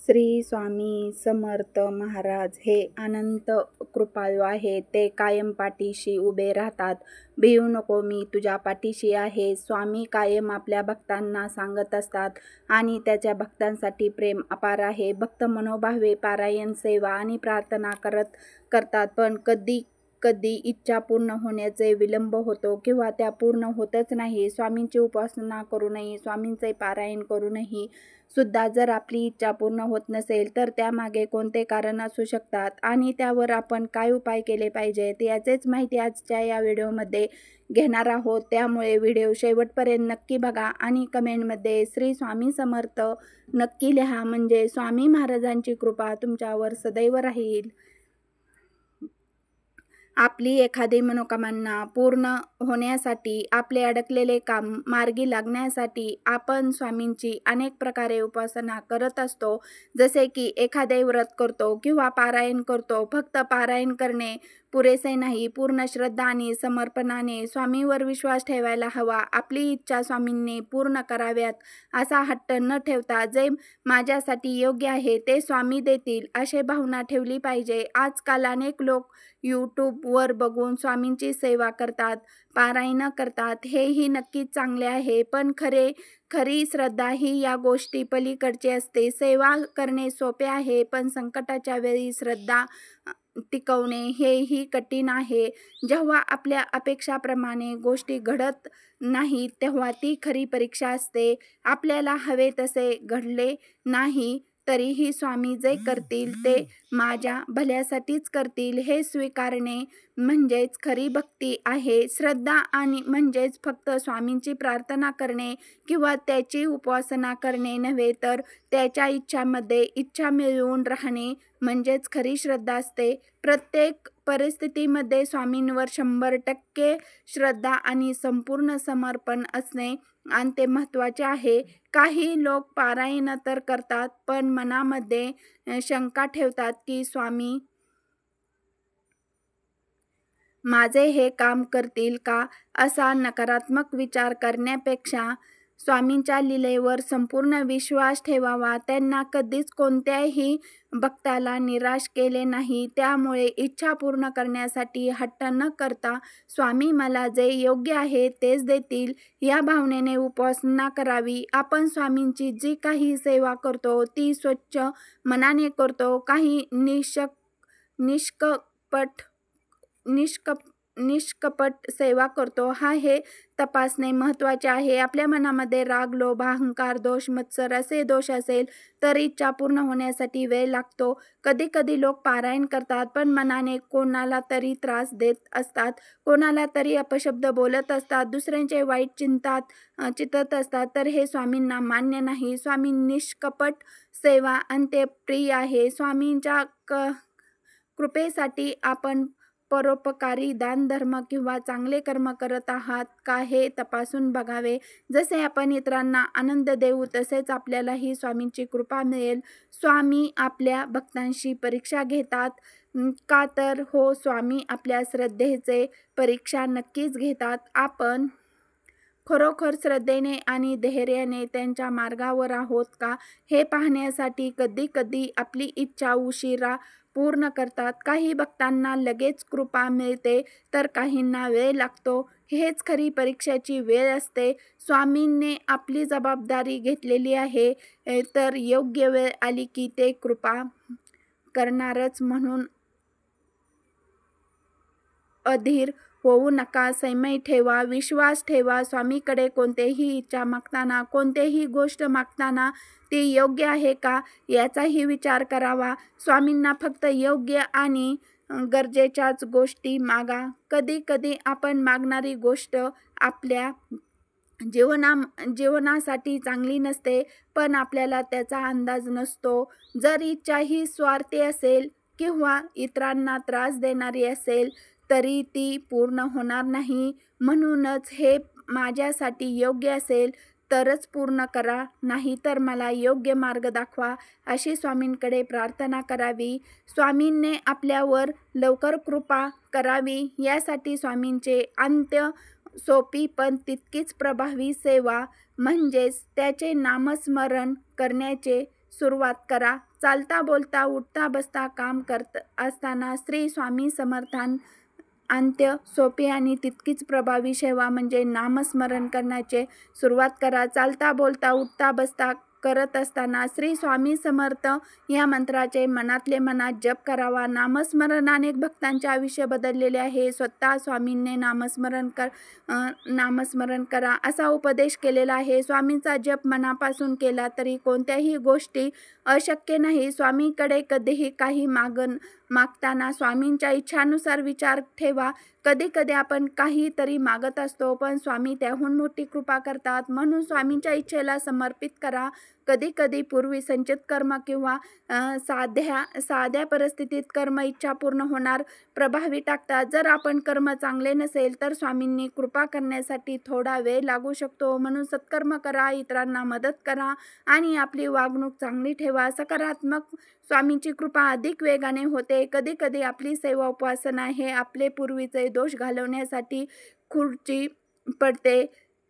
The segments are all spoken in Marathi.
श्री स्वामी समर्थ महाराज हे अनंत कृपाळू आहे. ते कायम पाठीशी उभे राहतात. भिवू नको, मी तुझ्या पाठीशी आहे. स्वामी कायम आपल्या भक्तांना सांगत असतात आणि त्याच्या भक्तांसाठी प्रेम अपार आहे. भक्त मनोभावे पारायण, सेवा आणि प्रार्थना करतात, पण कधी इच्छा पूर्ण होण्याचे विलंब होतो किंवा त्या पूर्ण होतच नाही. स्वामींची उपासना करूनही, स्वामींचे पारायण करूनही सुद्धा जर आपली इच्छा पूर्ण होत नसेल तर त्यामागे कोणते कारण असू शकतात आणि त्यावर आपण काय उपाय केले पाहिजेत याचेच माहिती आजच्या या व्हिडिओमध्ये घेणार आहोत. त्यामुळे व्हिडिओ शेवटपर्यंत नक्की बघा आणि कमेंटमध्ये श्री स्वामी समर्थ नक्की लिहा, म्हणजे स्वामी महाराजांची कृपा तुमच्यावर सदैव राहील. आपली एखादी मनोकामना पूर्ण होण्यासाठी, आपले अडकलेले काम मार्गी लागण्यासाठी आपण स्वामींची अनेक प्रकारे उपासना करत असतो. जसे की एखादे व्रत करतो किंवा पारायण करतो. फक्त पारायण करणे पुरेसे नाही, पूर्ण श्रद्धा आणि समर्पणाने स्वामींवर विश्वास ठेवायला हवा. आपली इच्छा स्वामींनी पूर्ण कराव्यात असा हट्ट न ठेवता जे माझ्यासाठी योग्य आहे ते स्वामी देतील अशी भावना ठेवली पाहिजे. आजकाल अनेक लोक यूट्यूबवर बघून स्वामींची सेवा करतात, पारायण करतात. हेही नक्कीच चांगले आहे, पण खरी श्रद्धा ही या गोष्टी पलीकडची असते. सेवा करणे सोपे आहे, पण संकटाच्या वेळी श्रद्धा टिकवणे हेही कठीण आहे. जेव्हा आपल्या अपेक्षाप्रमाणे गोष्टी घडत नाहीत तेव्हा ती खरी परीक्षा असते. आपल्याला हवे तसे घडले नाही तरीही स्वामी जे करतील ते माझ्या भल्यासाठीच करतील हे स्वीकारणे म्हणजेच खरी भक्ती आहे. श्रद्धा आणि म्हणजेच फक्त स्वामींची प्रार्थना करणे किंवा त्याची उपासना करणे नव्हे, तर त्याच्या इच्छामध्ये इच्छा मिळवून राहणे म्हणजेच खरी श्रद्धा असते. प्रत्येक परिस्थितीमध्ये स्वामींवर 100% श्रद्धा आणि संपूर्ण समर्पण असणे आणि ते महत्त्वाचे आहे. काही लोक पारायण तर करतात, पण मनामध्ये शंका ठेवतात की स्वामी माझे हे काम करतील का, असा नकारात्मक विचार करण्यापेक्षा स्वामींच्या लीलेवर संपूर्ण विश्वास ठेवावा. त्यांना कधीच कोणत्याही भक्ताला निराश केले नाही. त्यामुळे इच्छा पूर्ण करण्यासाठी हट्ट न करता स्वामी मला जे योग्य आहे तेच देतील या भावनेने उपासना करावी. आपण स्वामींची जी काही सेवा करतो ती स्वच्छ मनाने करतो, काही निष्कपट सेवा करतो हा हे तपासणे महत्त्वाचे आहे. आपल्या मनामध्ये राग, लोभ, अहंकार, दोष, मत्सर असे दोष असेल तर इच्छा पूर्ण होण्यासाठी वेळ लागतो. कधी लोक पारायण करतात, पण मनाने कोणाला तरी त्रास देत असतात, कोणाला तरी अपशब्द बोलत असतात, दुसऱ्यांचे वाईट चिंतत असतात, तर हे स्वामींना मान्य नाही. स्वामी निष्कपट सेवा अंत्यप्रिय आहे. स्वामींच्या कृपेसाठी आपण परोपकारी, दान, धर्म किंवा चांगले कर्म करत आहात का हे तपासून बघावे. जसे आपण इतरांना आनंद देऊ तसेच आपल्यालाही स्वामींची कृपा मिळेल. स्वामी आपल्या भक्तांशी परीक्षा घेतात का, तर हो, स्वामी आपल्या श्रद्धेचे परीक्षा नक्कीच घेतात. आपण खरोखर श्रद्धेने आणि धैर्याने त्यांच्या मार्गावर आहोत का हे पाहण्यासाठी कधी आपली इच्छा उशिरा पूर्ण करतात. काही भक्तांना लगेच कृपा मिळते तर काहींना वेळ लागतो. हेच खरी परीक्षेची वेळ असते. स्वामींनी आपली जबाबदारी घेतलेली आहे, तर योग्य वेळ आली की ते कृपा करणारच. म्हणून अधीर होऊ नका, संयम ठेवा, विश्वास ठेवा. स्वामीकडे कोणतीही इच्छा मागताना, कोणतीही गोष्ट मागताना ती योग्य आहे का याचाही विचार करावा. स्वामींना फक्त योग्य आणि गरजेच्याच गोष्टी मागा. कधी आपण मागणारी गोष्ट आपल्या जीवनासाठी चांगली नसते, पण आपल्याला त्याचा अंदाज नसतो. जर इच्छा ही स्वार्थी असेल किंवा इतरांना त्रास देणारी असेल तरी ती पूर्ण होणार नाही. म्हणूनच हे माझ्यासाठी योग्य असेल तरच पूर्ण करा, नाहीतर मला योग्य मार्ग दाखवा अशी स्वामींकडे प्रार्थना करावी. स्वामींनी आपल्यावर लवकर कृपा करावी यासाठी स्वामींचे अंत्य सोपी पण तितकीच प्रभावी सेवा म्हणजेच त्याचे नामस्मरण करण्याचे सुरुवात करा. चालता बोलता उठता बसता काम करत असताना श्री स्वामी अंत्य सोपी आणि तितकीच प्रभावी सेवा म्हणजे नामस्मरण करण्याचे सुरुवात करा. चालता बोलता उठता बसता करत असताना श्री स्वामी समर्थ या मंत्राचे मनातले मनात जप करावा. नामस्मरण अनेक भक्तांचे आयुष्य बदललेले आहे. स्वतः स्वामींनी नामस्मरण करा असा उपदेश केलेला आहे. स्वामींचा जप मनापासून केला तरी कोणत्याही गोष्टी अशक्य नाही. स्वामींकडे कधीही काही मागताना स्वामींच्या इच्छानुसार विचार ठेवा. कधी कधी आपण काहीतरी मागत असतो पण स्वामी त्याहून मोठी कृपा करतात, म्हणून स्वामींच्या इच्छेला समर्पित करा. कधी कधी पूर्वी संचित कर्म किंवा साध्या परिस्थितीत कर्म इच्छा पूर्ण होणार प्रभावी टाकतात. जर आपण कर्म चांगले नसेल तर स्वामींनी कृपा करण्यासाठी थोडा वेळ लागू शकतो. म्हणून सत्कर्म करा, इतरांना मदत करा आणि आपली वागणूक चांगली ठेवा. सकारात्मक स्वामींची कृपा अधिक वेगाने होते. कधी कधी आपली सेवा उपासना हे आपले पूर्वीचे दोष घालवण्यासाठी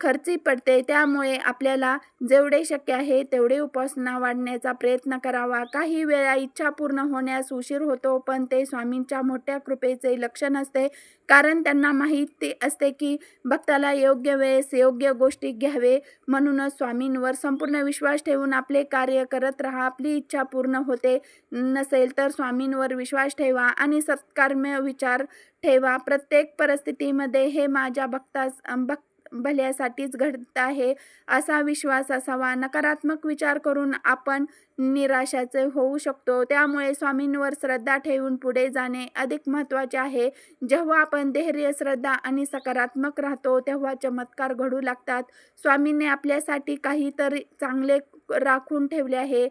खर्ची पडते. त्यामुळे आपल्याला जेवढे शक्य आहे तेवढे उपासना वाढण्याचा प्रयत्न करावा. काही वेळा इच्छा पूर्ण होण्यास उशीर होतो पण ते स्वामींच्या मोठ्या कृपेचे लक्षण असते, कारण त्यांना माहिती असते की भक्ताला योग्य वेळेस योग्य गोष्टी घ्यावे. म्हणूनच स्वामींवर संपूर्ण विश्वास ठेवून आपले कार्य करत राहा. आपली इच्छा पूर्ण होते नसेल तर स्वामींवर विश्वास ठेवा आणि सत्कर्म विचार ठेवा. प्रत्येक परिस्थितीमध्ये हे माझ्या भल्यासाठीच घडत आहे असा विश्वास असावा. नकारात्मक विचार करून आपण निराशाचे होऊ शकतो. त्यामुळे स्वामींवर श्रद्धा ठेवून पुढे जाणे अधिक महत्त्वाचे आहे. जेव्हा आपण धैर्य, श्रद्धा आणि सकारात्मक राहतो तेव्हा चमत्कार घडू लागतात. स्वामींनी आपल्यासाठी काहीतरी चांगले राखून ठेवले आहे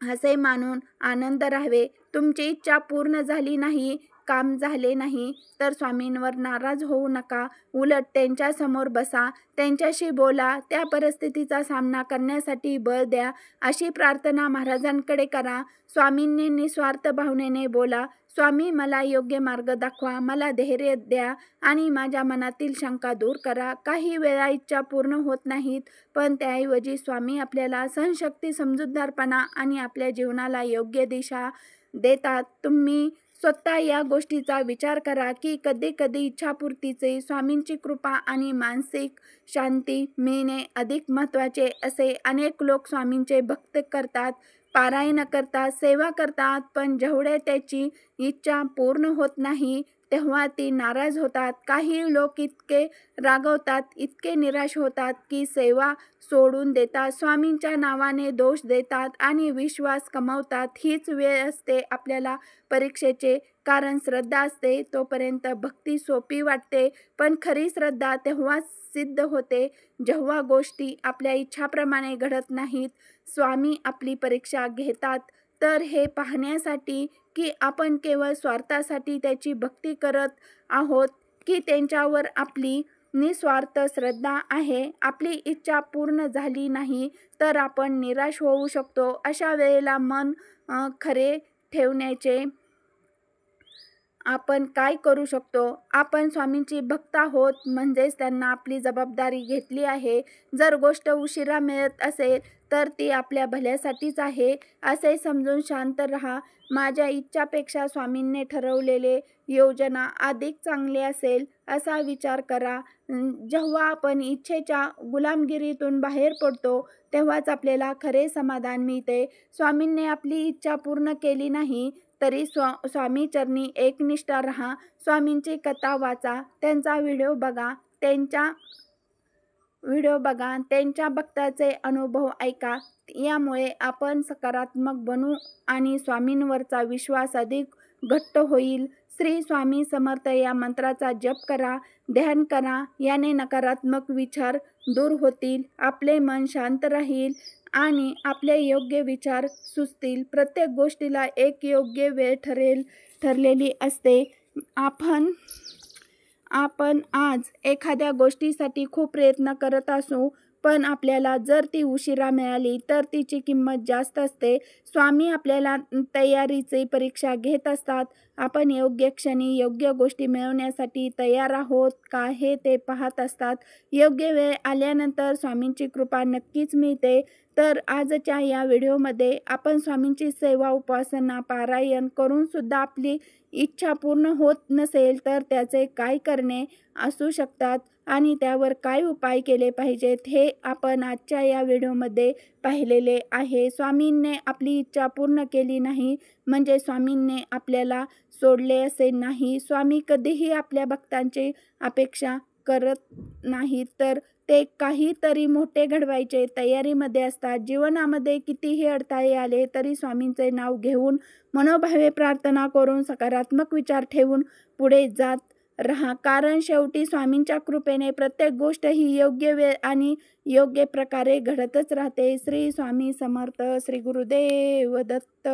असे मानून आनंद राहावे. तुमची इच्छा पूर्ण झाली नाही, काम झाले नाही तर स्वामींवर नाराज होऊ नका. उलट त्यांच्या समोर बसा, त्यांच्याशी बोला, त्या परिस्थितीचा सामना करण्यासाठी बळ द्या अशी प्रार्थना महाराजांकडे करा. स्वामींनी निस्वार्थ भावनेने बोला, स्वामी मला योग्य मार्ग दाखवा, मला धैर्य द्या आणि माझ्या मनातील शंका दूर करा. काही वेळा इच्छा पूर्ण होत नाहीत पण त्याऐवजी स्वामी आपल्याला सहनशक्ती, समजूतदारपणा आणि आपल्या जीवनाला योग्य दिशा देतात. तुम्ही स्वतः या गोष्टीचा विचार करा की कधी कधी इच्छापूर्तीचे स्वामींची कृपा आणि मानसिक शांती मिळणे अधिक महत्त्वाचे असे. अनेक लोक स्वामींचे भक्त करतात, पारायण करतात, सेवा करतात, पण जेवढे त्याची इच्छा पूर्ण होत नाही तेव्हा ती नाराज होतात. काही लोक इतके रागवतात, इतके निराश होतात की सेवा सोडून देतात, स्वामींच्या नावाने दोष देतात आणि विश्वास कमावतात. हीच वेळ असते आपल्याला परीक्षेचे, कारण श्रद्धा असते तोपर्यंत भक्ती सोपी वाटते, पण खरी श्रद्धा तेव्हाच सिद्ध होते जेव्हा गोष्टी आपल्या इच्छाप्रमाणे घडत नाहीत. स्वामी आपली परीक्षा घेतात तर हे पाहण्यासाठी की आपण केवळ स्वार्थासाठी त्याची भक्ती करत आहोत की त्यांच्यावर आपली निस्वार्थ श्रद्धा आहे. आपली इच्छा पूर्ण झाली नाही तर आपण निराश होऊ शकतो. अशा वेळेला मन खरे ठेवण्याचे आपण काय करू शकतो? आपण स्वामींची भक्त आहोत म्हणजेच त्यांना आपली जबाबदारी घेतली आहे. जर गोष्ट उशिरा मिळत असेल तर ती आपल्या भल्यासाठीच आहे असे समजून शांत राहा. माझ्या इच्छापेक्षा स्वामींनी ठरवलेले योजना अधिक चांगली असेल असा विचार करा. जेव्हा आपण इच्छेच्या गुलामगिरीतून बाहेर पडतो तेव्हाच आपल्याला खरे समाधान मिळते. स्वामींनी आपली इच्छा पूर्ण केली नाही तरी स्वामीचरणी एकनिष्ठ राहा. स्वामींची कथा वाचा, त्यांचा व्हिडिओ बघा, त्यांच्या भक्ताचे अनुभव ऐका. यामुळे आपण सकारात्मक बनू आणि स्वामींवरचा विश्वास अधिक घट्ट होईल. श्री स्वामी समर्थ या मंत्राचा जप करा, ध्यान करा. याने नकारात्मक विचार दूर होतील, आपले मन शांत राहील आणि आपले योग्य विचार सुचतील. प्रत्येक गोष्टीला एक योग्य वेळ ठरलेली असते. आपण आज एखाद्या गोष्टीसाठी खूप प्रयत्न करत असू पण आपल्याला जर ती उशिरा मिळाली तर तिची किंमत जास्त असते. स्वामी आपल्याला तयारीची परीक्षा घेत असतात. आपण योग्य क्षणी योग्य गोष्टी मिळवण्यासाठी तयार आहोत का हे ते पाहत असतात. योग्य वेळ आल्यानंतर स्वामींची कृपा नक्कीच मिळते. तर आजच्या या व्हिडिओमध्ये आपण स्वामींची सेवा, उपासना, पारायण करून सुद्धा आपली इच्छा पूर्ण होत नसेल तर त्याचे काय करणे असू शकतात आणि त्यावर काय उपाय केले पाहिजेत हे आपण आजच्या या व्हिडिओमध्ये पाहिलेले आहे. स्वामींनी आपली इच्छा पूर्ण केली नाही म्हणजे स्वामींनी आपल्याला सोडले असे नाही. स्वामी कधीही आपल्या भक्तांची अपेक्षा करत नाहीत, तर ते काहीतरी मोठे घडवायचे तयारीमध्ये असतात. जीवनामध्ये कितीही अडथळे आले तरी स्वामींचे नाव घेऊन मनोभावे प्रार्थना करून सकारात्मक विचार ठेवून पुढे जात राहा, कारण शेवटी स्वामींच्या कृपेने प्रत्येक गोष्ट ही योग्य वेळ आणि योग्य प्रकारे घडतच राहते. श्री स्वामी समर्थ. श्री गुरुदेव दत्त.